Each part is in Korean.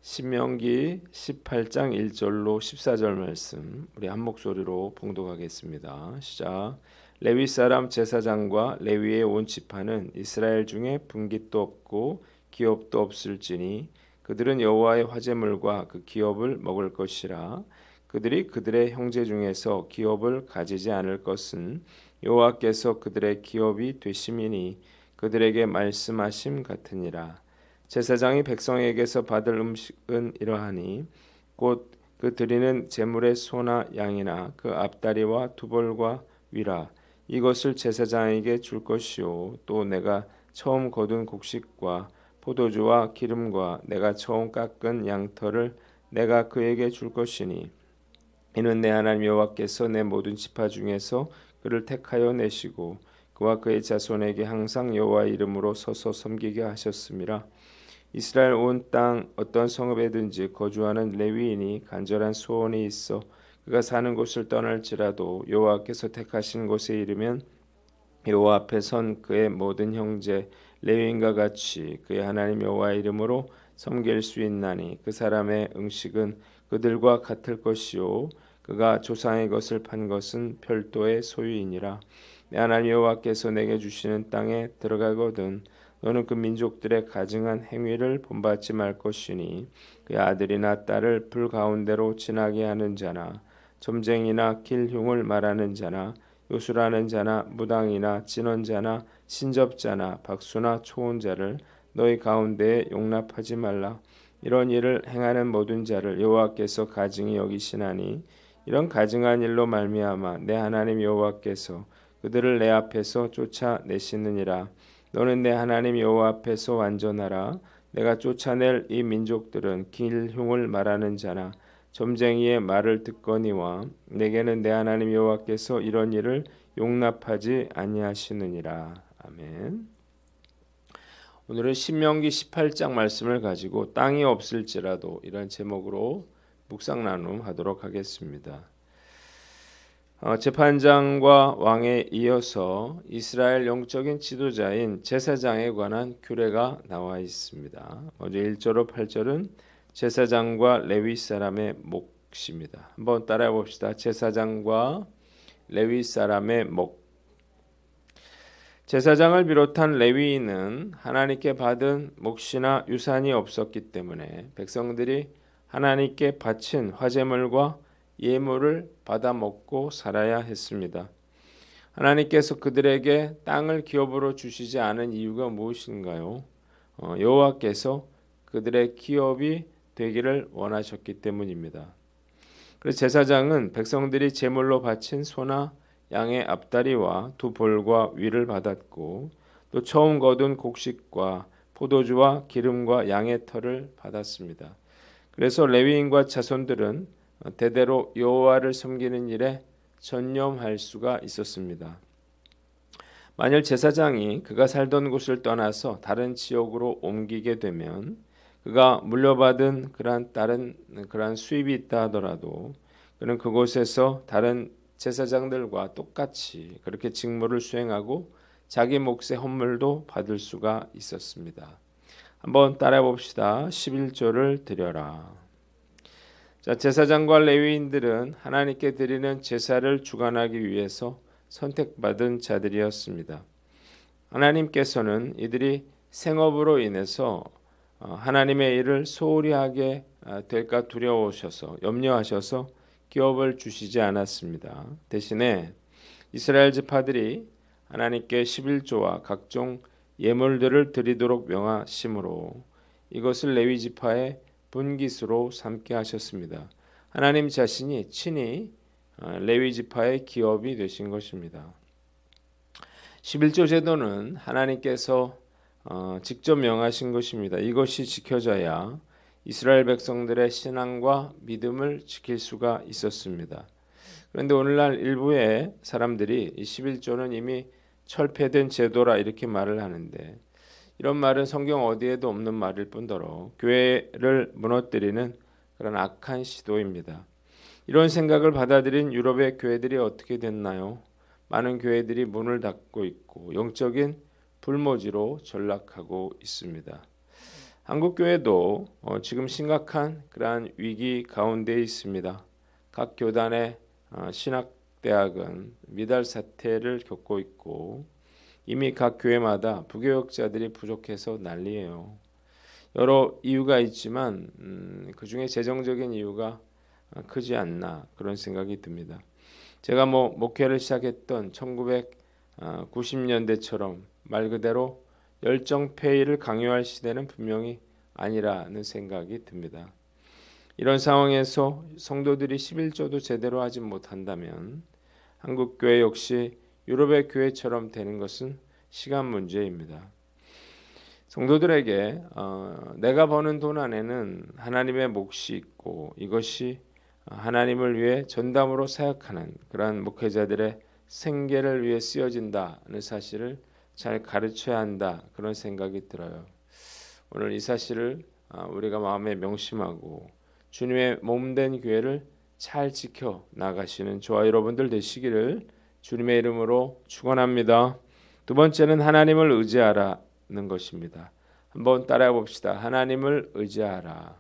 신명기 18장 1절로 14절 말씀 우리 한 목소리로 봉독하겠습니다. 시작. 레위 사람 제사장과 레위의 온 지파는 이스라엘 중에 분깃도 없고 기업도 없을지니 그들은 여호와의 화제물과 그 기업을 먹을 것이라. 그들이 그들의 형제 중에서 기업을 가지지 않을 것은 여호와께서 그들의 기업이 되심이니 그들에게 말씀하심 같으니라. 제사장이 백성에게서 받을 음식은 이러하니 곧 그 드리는 제물의 소나 양이나 그 앞다리와 두볼과 위라. 이것을 제사장에게 줄 것이요 또 내가 처음 거둔 곡식과 포도주와 기름과 내가 처음 깎은 양털을 내가 그에게 줄 것이니 이는 내 하나님 여호와께서 내 모든 지파 중에서 그를 택하여 내시고 그와 그의 자손에게 항상 여호와의 이름으로 서서 섬기게 하셨음이라. 이스라엘 온 땅 어떤 성읍에든지 거주하는 레위인이 간절한 소원이 있어 그가 사는 곳을 떠날지라도 여호와께서 택하신 곳에 이르면 여호와 앞에 선 그의 모든 형제 레위인과 같이 그의 하나님 여호와의 이름으로 섬길 수 있나니 그 사람의 음식은 그들과 같을 것이요 그가 조상의 것을 판 것은 별도의 소유이니라. 내 하나님 여호와께서 내게 주시는 땅에 들어가거든 너는 그 민족들의 가증한 행위를 본받지 말 것이니 그의 아들이나 딸을 불 가운데로 지나게 하는 자나 점쟁이나 길흉을 말하는 자나 요술하는 자나 무당이나 진언자나 신접자나 박수나 초혼자를 너희 가운데에 용납하지 말라. 이런 일을 행하는 모든 자를 여호와께서 가증히 여기시나니 이런 가증한 일로 말미암아 내 하나님 여호와께서 그들을 내 앞에서 쫓아내시느니라. 너는 내 하나님 여호와 앞에서 완전하라. 내가 쫓아낼 이 민족들은 길흉을 말하는 자나 점쟁이의 말을 듣거니와 내게는 내 하나님 여호와께서 이런 일을 용납하지 아니하시느니라. 아멘. 오늘은 신명기 18장 말씀을 가지고 땅이 없을지라도 이런 제목으로 묵상 나눔하도록 하겠습니다. 재판장과 왕에 이어서 이스라엘 영적인 지도자인 제사장에 관한 규례가 나와 있습니다. 먼저 1절로 8절은 제사장과 레위 사람의 몫입니다. 한번 따라해 봅시다. 제사장과 레위 사람의 몫. 제사장을 비롯한 레위인은 하나님께 받은 몫이나 유산이 없었기 때문에 백성들이 하나님께 바친 화제물과 예물을 받아 먹고 살아야 했습니다. 하나님께서 그들에게 땅을 기업으로 주시지 않은 이유가 무엇인가요? 여호와께서 그들의 기업이 되기를 원하셨기 때문입니다. 그래서 제사장은 백성들이 제물로 바친 소나 양의 앞다리와 두 볼과 위를 받았고 또 처음 거둔 곡식과 포도주와 기름과 양의 털을 받았습니다. 그래서 레위인과 자손들은 대대로 여호와를 섬기는 일에 전념할 수가 있었습니다. 만일 제사장이 그가 살던 곳을 떠나서 다른 지역으로 옮기게 되면 그가 물려받은 그러한 수입이 있다 하더라도 그는 그곳에서 다른 제사장들과 똑같이 그렇게 직무를 수행하고 자기 몫의 헌물도 받을 수가 있었습니다. 한번 따라해 봅시다. 11조를 드려라. 자, 제사장과 레위인들은 하나님께 드리는 제사를 주관하기 위해서 선택받은 자들이었습니다. 하나님께서는 이들이 생업으로 인해서 하나님의 일을 소홀히 하게 될까 두려우셔서 염려하셔서 기업을 주시지 않았습니다. 대신에 이스라엘 지파들이 하나님께 11조와 각종 예물들을 드리도록 명하심으로 이것을 레위 지파의 분깃으로 삼게 하셨습니다. 하나님 자신이 친히 레위 지파의 기업이 되신 것입니다. 11조 제도는 하나님께서 직접 명하신 것입니다. 이것이 지켜져야 이스라엘 백성들의 신앙과 믿음을 지킬 수가 있었습니다. 그런데 오늘날 일부의 사람들이 이 11조는 이미 철폐된 제도라 이렇게 말을 하는데 이런 말은 성경 어디에도 없는 말일 뿐더러 교회를 무너뜨리는 그런 악한 시도입니다. 이런 생각을 받아들인 유럽의 교회들이 어떻게 됐나요? 많은 교회들이 문을 닫고 있고 영적인 불모지로 전락하고 있습니다. 한국 교회도 지금 심각한 그러한 위기 가운데 있습니다. 각 교단의 신학대학은 미달 사태를 겪고 있고 이미 각 교회마다 부교역자들이 부족해서 난리예요. 여러 이유가 있지만 그 중에 재정적인 이유가 크지 않나 그런 생각이 듭니다. 제가 목회를 시작했던 1990년대처럼 말 그대로 열정페이를 강요할 시대는 분명히 아니라는 생각이 듭니다. 이런 상황에서 성도들이 11조도 제대로 하지 못한다면 한국 교회 역시 유럽의 교회처럼 되는 것은 시간 문제입니다. 성도들에게 내가 버는 돈 안에는 하나님의 몫이 있고 이것이 하나님을 위해 전담으로 사역하는 그러한 목회자들의 생계를 위해 쓰여진다는 사실을 잘 가르쳐야 한다 그런 생각이 들어요. 오늘 이 사실을 우리가 마음에 명심하고 주님의 몸된 교회를 잘 지켜 나가시는 저와 여러분들 되시기를 주님의 이름으로 축원합니다. 두 번째는 하나님을 의지하라는 것입니다. 한번 따라해 봅시다. 하나님을 의지하라.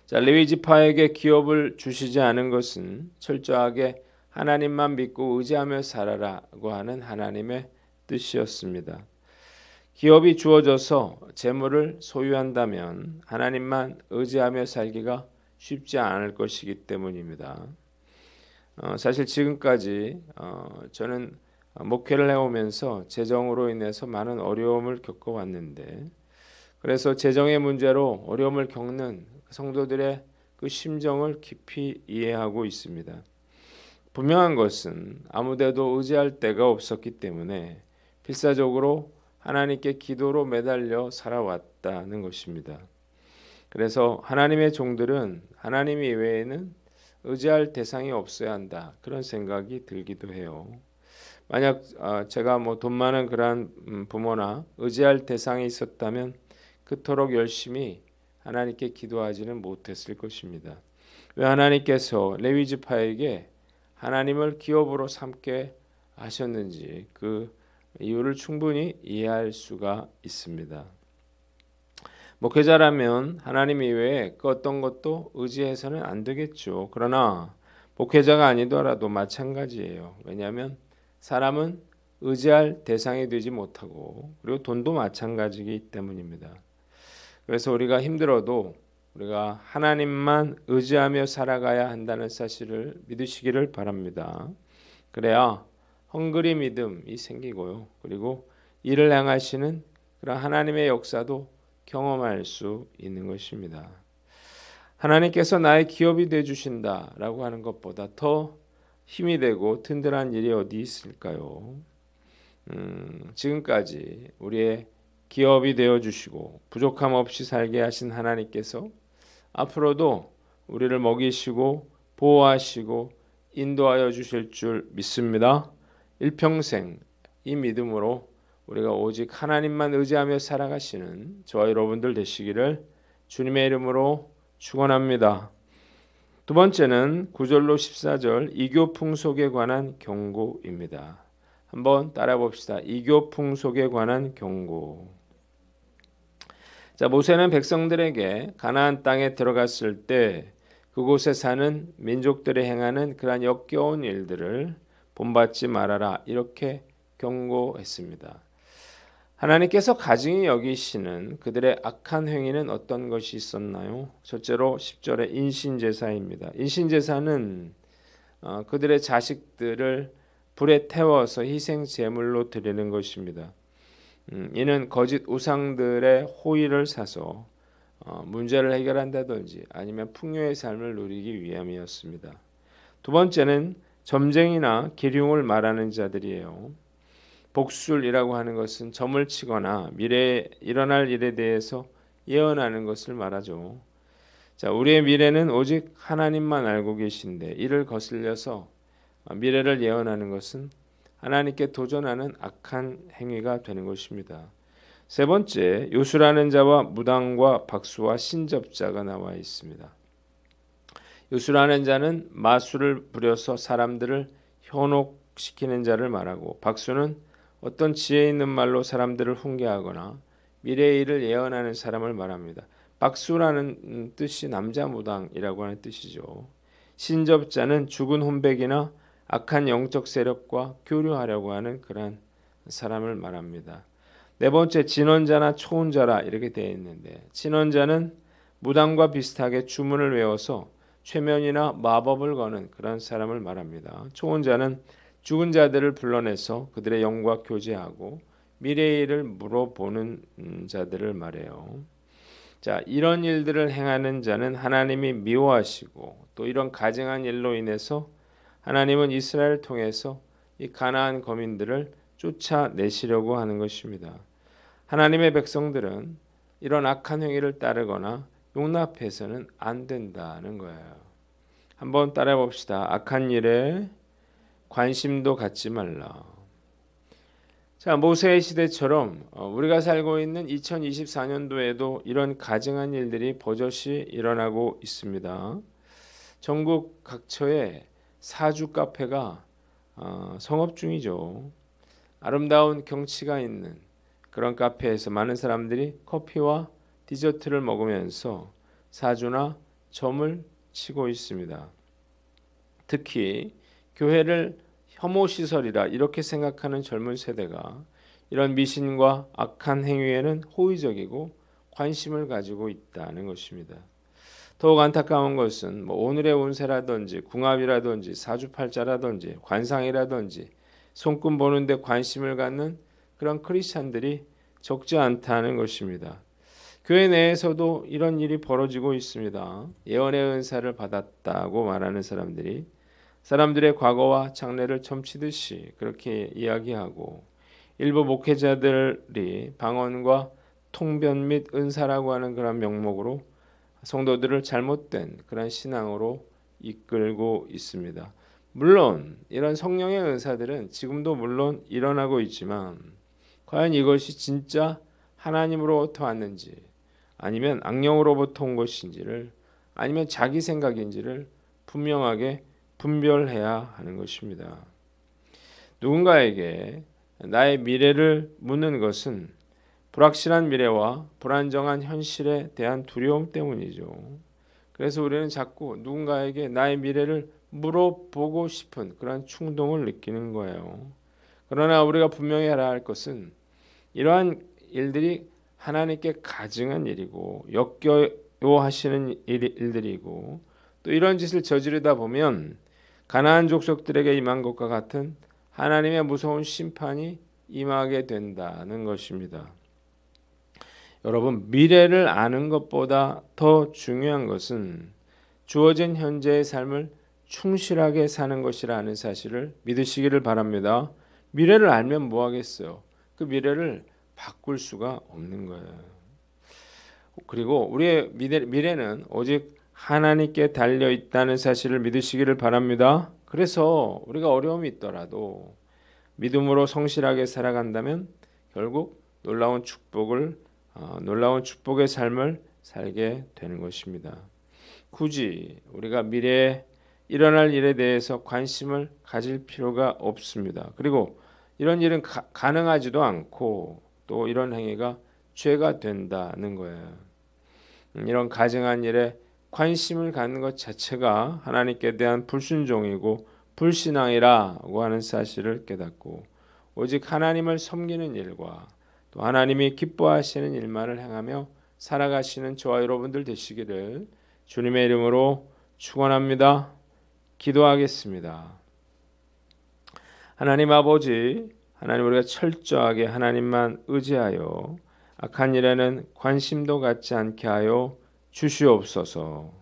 자, 레위 지파에게 기업을 주시지 않은 것은 철저하게 하나님만 믿고 의지하며 살아라고 하는 하나님의 뜻이었습니다. 기업이 주어져서 재물을 소유한다면 하나님만 의지하며 살기가 쉽지 않을 것이기 때문입니다. 사실 지금까지 저는 목회를 해오면서 재정으로 인해서 많은 어려움을 겪어왔는데 그래서 재정의 문제로 어려움을 겪는 성도들의 그 심정을 깊이 이해하고 있습니다. 분명한 것은 아무데도 의지할 데가 없었기 때문에 필사적으로 하나님께 기도로 매달려 살아왔다는 것입니다. 그래서 하나님의 종들은 하나님 이외에는 의지할 대상이 없어야 한다 그런 생각이 들기도 해요. 만약 제가 돈 많은 그러한 부모나 의지할 대상이 있었다면 그토록 열심히 하나님께 기도하지는 못했을 것입니다. 왜 하나님께서 레위 지파에게 하나님을 기업으로 삼게 하셨는지 그 이유를 충분히 이해할 수가 있습니다. 목회자라면 하나님 이외에 그 어떤 것도 의지해서는 안 되겠죠. 그러나 목회자가 아니더라도 마찬가지예요. 왜냐하면 사람은 의지할 대상이 되지 못하고 그리고 돈도 마찬가지이기 때문입니다. 그래서 우리가 힘들어도 우리가 하나님만 의지하며 살아가야 한다는 사실을 믿으시기를 바랍니다. 그래야 헝그리 믿음이 생기고요. 그리고 이를 향하시는 그런 하나님의 역사도 경험할 수 있는 것입니다. 하나님께서 나의 기업이 되어주신다라고 하는 것보다 더 힘이 되고 든든한 일이 어디 있을까요? 지금까지 우리의 기업이 되어주시고 부족함 없이 살게 하신 하나님께서 앞으로도 우리를 먹이시고 보호하시고 인도하여 주실 줄 믿습니다. 일평생 이 믿음으로 우리가 오직 하나님만 의지하며 살아가시는 저와 여러분들 되시기를 주님의 이름으로 축원합니다. 두 번째는 9절로 14절 이교 풍속에 관한 경고입니다. 한번 따라 봅시다. 이교 풍속에 관한 경고. 자, 모세는 백성들에게 가나안 땅에 들어갔을 때 그곳에 사는 민족들이 행하는 그러한 역겨운 일들을 본받지 말아라 이렇게 경고했습니다. 하나님께서 가증히 여기시는 그들의 악한 행위는 어떤 것이 있었나요? 첫째로 10절의 인신제사입니다. 인신제사는 그들의 자식들을 불에 태워서 희생 제물로 드리는 것입니다. 이는 거짓 우상들의 호의를 사서 문제를 해결한다든지 아니면 풍요의 삶을 누리기 위함이었습니다. 두 번째는 점쟁이나 기륭을 말하는 자들이에요. 복술이라고 하는 것은 점을 치거나 미래에 일어날 일에 대해서 예언하는 것을 말하죠. 자, 우리의 미래는 오직 하나님만 알고 계신데 이를 거슬려서 미래를 예언하는 것은 하나님께 도전하는 악한 행위가 되는 것입니다. 세 번째, 요술하는 자와 무당과 박수와 신접자가 나와 있습니다. 요술하는 자는 마술을 부려서 사람들을 현혹시키는 자를 말하고 박수는 어떤 지혜 있는 말로 사람들을 훈계하거나 미래의 일을 예언하는 사람을 말합니다. 박수라는 뜻이 남자 무당이라고 하는 뜻이죠. 신접자는 죽은 혼백이나 악한 영적 세력과 교류하려고 하는 그러한 사람을 말합니다. 네 번째, 진언자나 초혼자라 이렇게 되어 있는데, 진언자는 무당과 비슷하게 주문을 외워서 최면이나 마법을 거는 그런 사람을 말합니다. 초혼자는 죽은 자들을 불러내서 그들의 영과 교제하고 미래의 일을 물어보는 자들을 말해요. 자, 이런 일들을 행하는 자는 하나님이 미워하시고, 또 이런 가증한 일로 인해서 하나님은 이스라엘을 통해서 이 가나안 거민들을 쫓아내시려고 하는 것입니다. 하나님의 백성들은 이런 악한 행위를 따르거나 용납해서는 안 된다는 거예요. 한번 따라해 봅시다. 악한 일에 관심도 갖지 말라. 자, 모세의 시대처럼 우리가 살고 있는 2024년도에도 이런 가증한 일들이 버젓이 일어나고 있습니다. 전국 각처에 사주 카페가 성업 중이죠. 아름다운 경치가 있는 그런 카페에서 많은 사람들이 커피와 디저트를 먹으면서 사주나 점을 치고 있습니다. 특히 교회를 혐오시설이라 이렇게 생각하는 젊은 세대가 이런 미신과 악한 행위에는 호의적이고 관심을 가지고 있다는 것입니다. 더욱 안타까운 것은 오늘의 운세라든지 궁합이라든지 사주팔자라든지 관상이라든지 손금 보는데 관심을 갖는 그런 크리스찬들이 적지 않다는 것입니다. 교회 내에서도 이런 일이 벌어지고 있습니다. 예언의 은사를 받았다고 말하는 사람들의 과거와 장래를 점치듯이 그렇게 이야기하고, 일부 목회자들이 방언과 통변 및 은사라고 하는 그런 명목으로 성도들을 잘못된 그런 신앙으로 이끌고 있습니다. 물론 이런 성령의 은사들은 지금도 물론 일어나고 있지만, 과연 이것이 진짜 하나님으로부터 왔는지 아니면 악령으로부터 온 것인지를, 아니면 자기 생각인지를 분명하게 분별해야 하는 것입니다. 누군가에게 나의 미래를 묻는 것은 불확실한 미래와 불안정한 현실에 대한 두려움 때문이죠. 그래서 우리는 자꾸 누군가에게 나의 미래를 물어보고 싶은 그런 충동을 느끼는 거예요. 그러나 우리가 분명히 알아야 할 것은 이러한 일들이 하나님께 가증한 일이고 역겨워하시는 일들이고, 또 이런 짓을 저지르다 보면 가나안 족속들에게 임한 것과 같은 하나님의 무서운 심판이 임하게 된다는 것입니다. 여러분, 미래를 아는 것보다 더 중요한 것은 주어진 현재의 삶을 충실하게 사는 것이라는 사실을 믿으시기를 바랍니다. 미래를 알면 뭐 하겠어요? 그 미래를 바꿀 수가 없는 거예요. 그리고 우리의 미래는 오직 하나님께 달려 있다는 사실을 믿으시기를 바랍니다. 그래서 우리가 어려움이 있더라도 믿음으로 성실하게 살아간다면 결국 놀라운 축복의 삶을 살게 되는 것입니다. 굳이 우리가 미래에 일어날 일에 대해서 관심을 가질 필요가 없습니다. 그리고 이런 일은 가능하지도 않고, 또 이런 행위가 죄가 된다는 거예요. 이런 가증한 일에 관심을 갖는 것 자체가 하나님께 대한 불순종이고 불신앙이라고 하는 사실을 깨닫고, 오직 하나님을 섬기는 일과 또 하나님이 기뻐하시는 일만을 행하며 살아가시는 저와 여러분들 되시기를 주님의 이름으로 축원합니다. 기도하겠습니다. 하나님 아버지, 하나님, 우리가 철저하게 하나님만 의지하여 악한 일에는 관심도 갖지 않게 하여 주시옵소서.